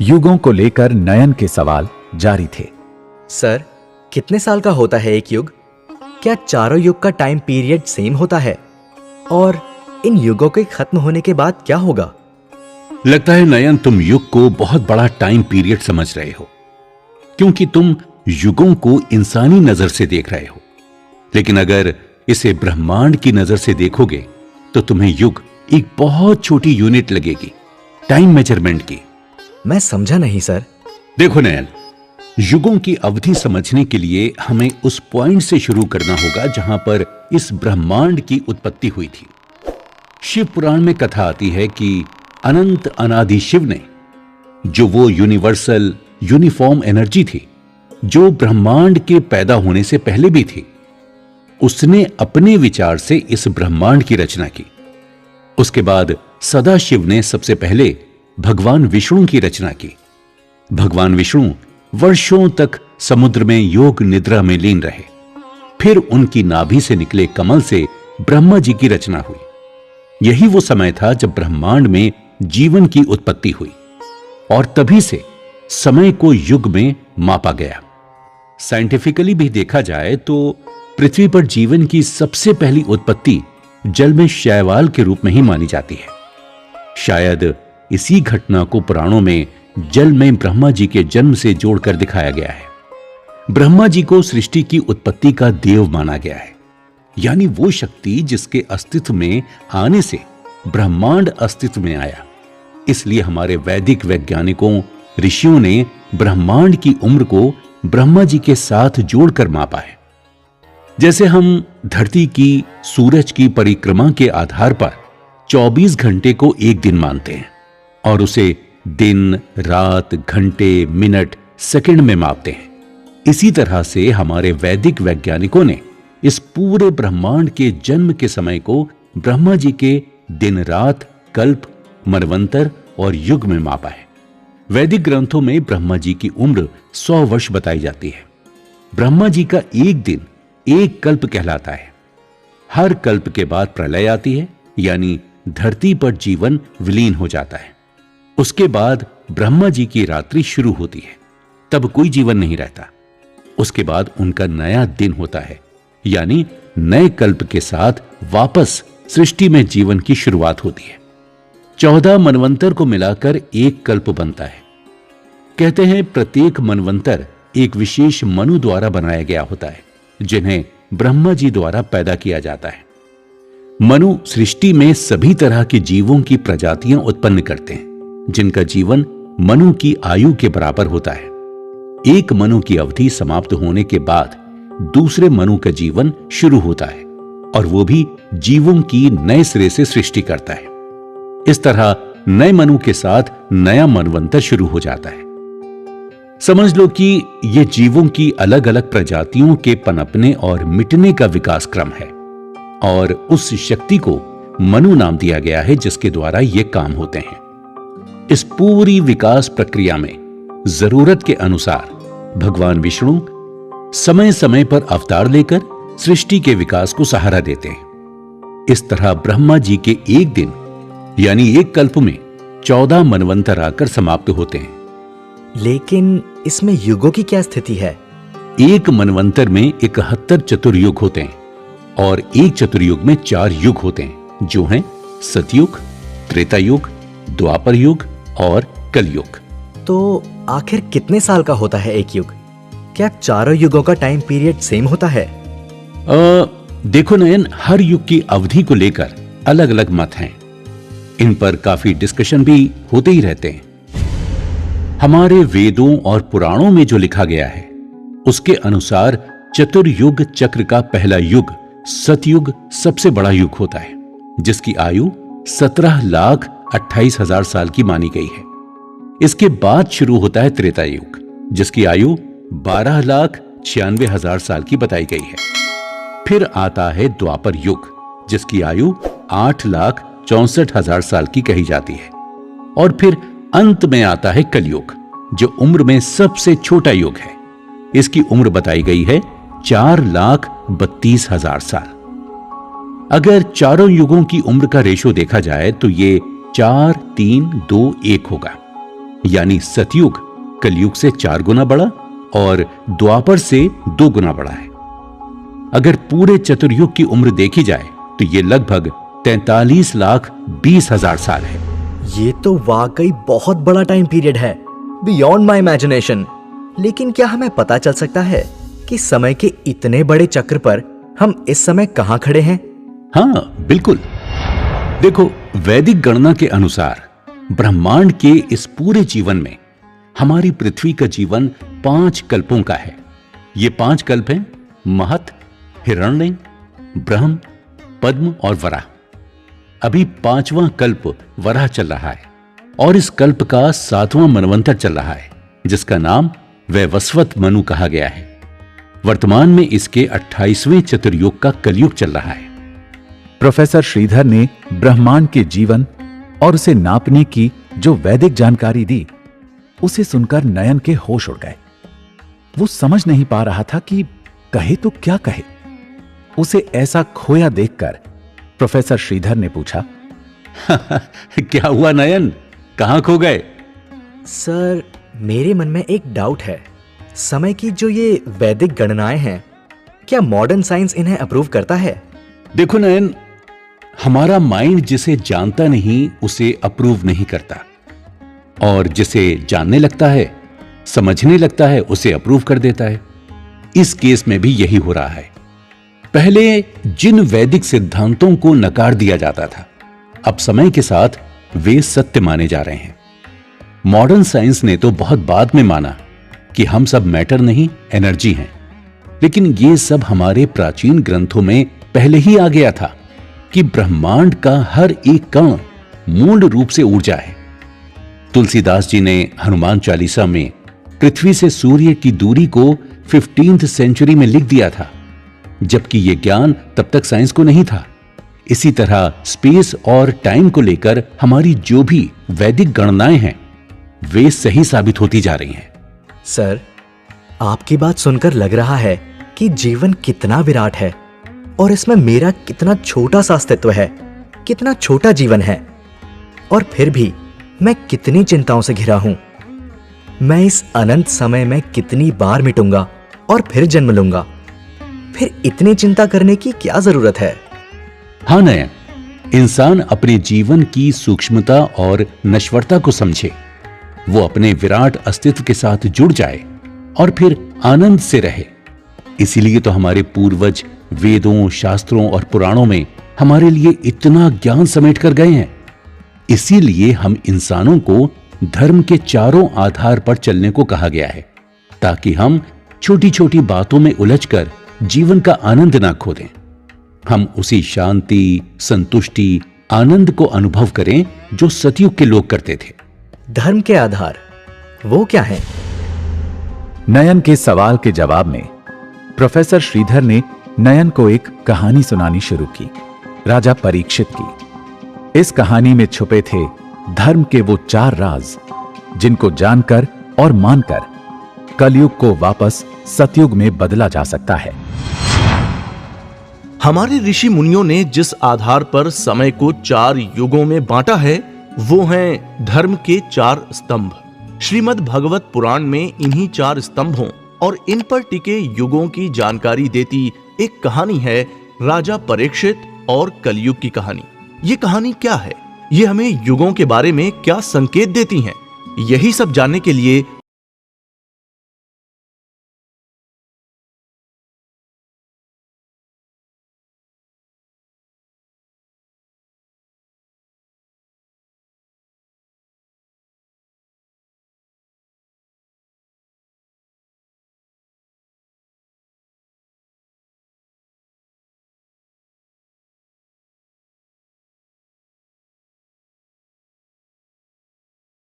युगों को लेकर नयन के सवाल जारी थे। सर, कितने साल का होता है एक युग? क्या चारों युग का टाइम पीरियड सेम होता है? और इन युगों के खत्म होने के बाद क्या होगा? लगता है नयन, तुम युग को बहुत बड़ा टाइम पीरियड समझ रहे हो, क्योंकि तुम युगों को इंसानी नजर से देख रहे हो। लेकिन अगर इसे ब्रह्मांड की नजर से देखोगे तो तुम्हें युग एक बहुत छोटी यूनिट लगेगी, टाइम मेजरमेंट की। मैं समझा नहीं सर। देखो नयन, युगों की अवधि समझने के लिए हमें उस पॉइंट से शुरू करना होगा जहां पर इस ब्रह्मांड की उत्पत्ति हुई थी। शिव पुराण में कथा आती है कि अनंत अनादि शिव ने, जो वो यूनिवर्सल यूनिफॉर्म एनर्जी थी जो ब्रह्मांड के पैदा होने से पहले भी थी, उसने अपने विचार से इस ब्रह्मांड की रचना की। उसके बाद सदाशिव ने सबसे पहले भगवान विष्णु की रचना की। भगवान विष्णु वर्षों तक समुद्र में योग निद्रा में लीन रहे। फिर उनकी नाभि से निकले कमल से ब्रह्मा जी की रचना हुई। यही वो समय था जब ब्रह्मांड में जीवन की उत्पत्ति हुई, और तभी से समय को युग में मापा गया। साइंटिफिकली भी देखा जाए तो पृथ्वी पर जीवन की सबसे पहली उत्पत्ति जल में शैवाल के रूप में ही मानी जाती है। शायद इसी घटना को पुराणों में जल में ब्रह्मा जी के जन्म से जोड़कर दिखाया गया है। ब्रह्मा जी को सृष्टि की उत्पत्ति का देव माना गया है, यानी वो शक्ति जिसके अस्तित्व में आने से ब्रह्मांड अस्तित्व में आया। इसलिए हमारे वैदिक वैज्ञानिकों, ऋषियों ने ब्रह्मांड की उम्र को ब्रह्मा जी के साथ जोड़कर मापा है। जैसे हम धरती की सूरज की परिक्रमा के आधार पर 24 घंटे को एक दिन मानते हैं और उसे दिन, रात, घंटे, मिनट, सेकंड में मापते हैं। इसी तरह से हमारे वैदिक वैज्ञानिकों ने इस पूरे ब्रह्मांड के जन्म के समय को ब्रह्मा जी के दिन, रात, कल्प, मनवंतर और युग में मापा है। वैदिक ग्रंथों में ब्रह्मा जी की उम्र 100 वर्ष बताई जाती है। ब्रह्मा जी का एक दिन एक कल्प कहलाता है। हर कल्प के बाद प्रलय आती है, यानी धरती पर जीवन विलीन हो जाता है। उसके बाद ब्रह्मा जी की रात्रि शुरू होती है, तब कोई जीवन नहीं रहता। उसके बाद उनका नया दिन होता है, यानी नए कल्प के साथ वापस सृष्टि में जीवन की शुरुआत होती है। 14 मनवंतर को मिलाकर एक कल्प बनता है। कहते हैं प्रत्येक मनवंतर एक विशेष मनु द्वारा बनाया गया होता है, जिन्हें ब्रह्मा जी द्वारा पैदा किया जाता है। मनु सृष्टि में सभी तरह के जीवों की प्रजातियां उत्पन्न करते हैं, जिनका जीवन मनु की आयु के बराबर होता है। एक मनु की अवधि समाप्त होने के बाद दूसरे मनु का जीवन शुरू होता है, और वो भी जीवों की नए सिरे से सृष्टि करता है। इस तरह नए मनु के साथ नया मनवंतर शुरू हो जाता है। समझ लो कि ये जीवों की अलग अलग प्रजातियों के पनपने और मिटने का विकास क्रम है, और उस शक्ति को मनु नाम दिया गया है जिसके द्वारा ये काम होते हैं। इस पूरी विकास प्रक्रिया में जरूरत के अनुसार भगवान विष्णु समय समय पर अवतार लेकर सृष्टि के विकास को सहारा देते हैं। इस तरह ब्रह्मा जी के एक दिन, यानी एक कल्प में 14 मनवंतर आकर समाप्त होते हैं। लेकिन इसमें युगों की क्या स्थिति है? एक मनवंतर में 71 चतुर्युग होते हैं, और एक चतुर्युग में 4 युग होते हैं, जो हैं सतयुग, त्रेता युग, द्वापर युग और कलयुग। तो आखिर कितने साल का होता है एक युग? क्या चारों युगों का टाइम पीरियड सेम होता है? देखो नयन, हर युग की अवधि को लेकर अलग अलग मत हैं। इन पर काफी डिस्कशन भी होते ही रहते हैं। हमारे वेदों और पुराणों में जो लिखा गया है उसके अनुसार चतुर्युग चक्र का पहला युग सतयुग सबसे बड़ा युग होता है, जिसकी आयु 17,28,000 साल की मानी गई है। इसके बाद शुरू होता है त्रेता युग, जिसकी आयु 12,96,000 साल की बताई गई है। फिर आता है द्वापर युग, जिसकी आयु 8,64,000 साल की कही जाती है। और फिर अंत में आता है कलयुग, जो उम्र में सबसे छोटा युग है। इसकी उम्र बताई गई है 4,32,000 साल। अगर चारों युगों की उम्र का रेशो देखा जाए तो ये 4, 3, 2, 1 होगा। यानी सतयुग कलयुग से 4 गुना बड़ा और द्वापर से 2 गुना बड़ा है। अगर पूरे चतुर्युग की उम्र देखी जाए तो ये लगभग 43,20,000 साल है। ये तो वाकई बहुत बड़ा टाइम पीरियड है, बियॉन्ड माई इमेजिनेशन। लेकिन क्या हमें पता चल सकता है कि समय के इतने बड़े चक्र पर हम इस समय कहां खड़े हैं? हाँ बिल्कुल। देखो, वैदिक गणना के अनुसार ब्रह्मांड के इस पूरे जीवन में हमारी पृथ्वी का जीवन 5 कल्पों का है। ये 5 कल्प हैं महत, हिरण्यलिंग, ब्रह्म, पद्म और वराह। अभी 5वां कल्प वराह चल रहा है और इस कल्प का 7वां मनवंतर चल रहा है, जिसका नाम वैवस्वत मनु कहा गया है। वर्तमान में इसके 28वें चतुर्युग का कलयुग चल रहा है। प्रोफेसर श्रीधर ने ब्रह्मांड के जीवन और उसे नापने की जो वैदिक जानकारी दी, उसे सुनकर नयन के होश उड़ गए। वो समझ नहीं पा रहा था कि कहे तो क्या कहे। उसे ऐसा खोया देखकर प्रोफेसर श्रीधर ने पूछा, क्या हुआ नयन, कहां खो गए? सर, मेरे मन में एक डाउट है। समय की जो ये वैदिक गणनाएं हैं, क्या मॉडर्न साइंस इन्हें अप्रूव करता है? देखो नयन, हमारा माइंड जिसे जानता नहीं उसे अप्रूव नहीं करता, और जिसे जानने लगता है, समझने लगता है, उसे अप्रूव कर देता है। इस केस में भी यही हो रहा है। पहले जिन वैदिक सिद्धांतों को नकार दिया जाता था, अब समय के साथ वे सत्य माने जा रहे हैं। मॉडर्न साइंस ने तो बहुत बाद में माना कि हम सब मैटर नहीं, एनर्जी हैं। लेकिन ये सब हमारे प्राचीन ग्रंथों में पहले ही आ गया था कि ब्रह्मांड का हर एक कण मूल रूप से ऊर्जा है। तुलसीदास जी ने हनुमान चालीसा में पृथ्वी से सूर्य की दूरी को 15th सेंचुरी में लिख दिया था, जबकि यह ज्ञान तब तक साइंस को नहीं था। इसी तरह स्पेस और टाइम को लेकर हमारी जो भी वैदिक गणनाएं हैं, वे सही साबित होती जा रही हैं। सर, आपकी बात सुनकर लग रहा है कि जीवन कितना विराट है और इसमें मेरा कितना छोटा सा अस्तित्व है, कितना छोटा जीवन है, और फिर भी मैं कितनी चिंताओं से घिरा हूं। मैं इस अनंत समय में कितनी बार मिटूंगा और फिर जन्म लूंगा। फिर इतनी चिंता करने की क्या जरूरत है? हाँ नयन, इंसान अपने जीवन की सूक्ष्मता और नश्वरता को समझे, वो अपने विराट अस्तित्व के साथ जुड़ जाए और फिर आनंद से रहे। इसीलिए तो हमारे पूर्वज वेदों, शास्त्रों और पुराणों में हमारे लिए इतना ज्ञान समेट कर गए हैं। इसीलिए हम इंसानों को धर्म के चारों आधार पर चलने को कहा गया है, ताकि हम छोटी छोटी बातों में उलझकर जीवन का आनंद ना खो दें। हम उसी शांति, संतुष्टि, आनंद को अनुभव करें जो सतयुग के लोग करते थे। धर्म के आधार वो क्या है? नयन के सवाल के जवाब में प्रोफेसर श्रीधर ने नयन को एक कहानी सुनानी शुरू की, राजा परीक्षित की। इस कहानी में छुपे थे धर्म के वो 4 राज, जिनको जानकर और मानकर कलयुग को वापस सतयुग में बदला जा सकता है। हमारे ऋषि मुनियों ने जिस आधार पर समय को 4 युगों में बांटा है, वो हैं धर्म के 4 स्तंभ। श्रीमद् भगवत पुराण में इन्हीं 4 स्तंभों और इन पर टिके युगों की जानकारी देती एक कहानी है, राजा परीक्षित और कलयुग की कहानी। ये कहानी क्या है? ये हमें युगों के बारे में क्या संकेत देती हैं? यही सब जानने के लिए